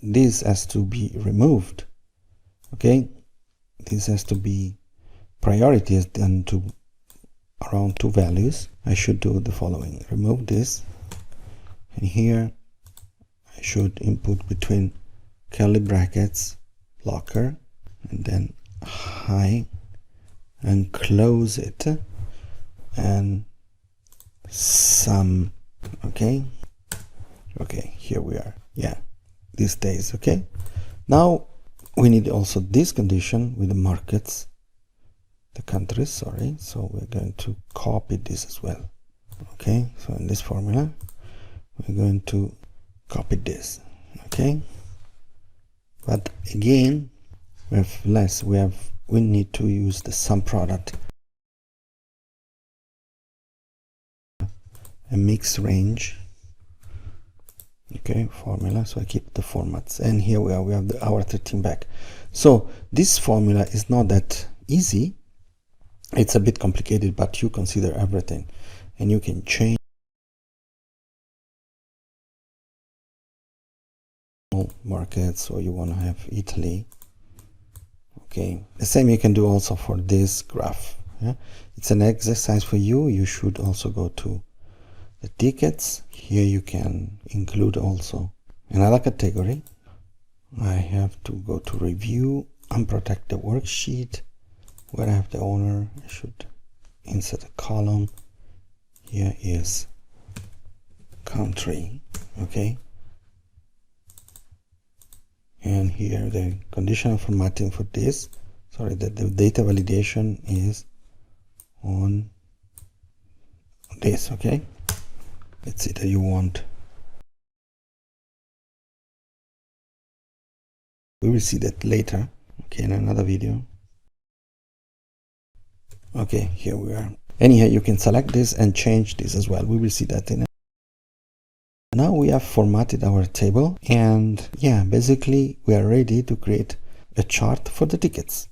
this has to be removed. Okay, this has to be priority is done to around 2 values. I should do the following: remove this, and here I should input between curly brackets locker and then high and close it and sum. Okay, here we are. Yeah, this stays. Okay, now we need also this condition with the markets, the countries, sorry. So we're going to copy this as well. Okay, so in this formula we're going to copy this. Okay, but again we have less. We need to use the sum product, a mix range. Okay, formula. So I keep the formats, and here we are. We have our 13 back. So this formula is not that easy. It's a bit complicated, but you consider everything, and you can change markets. So you want to have Italy. Okay, the same you can do also for this graph. Yeah? It's an exercise for you. You should also go to the tickets. Here you can include also another category. I have to go to review, unprotect the worksheet. Where I have the owner, I should insert a column. Here is country. Okay, and here the conditional formatting for this, sorry, that the data validation is on this. Okay, let's see that you want. We will see that later, okay, in another video. Okay, here we are. Anyhow, you can select this and change this as well. We will see that in a... Now we have formatted our table, and yeah, basically we are ready to create a chart for the tickets.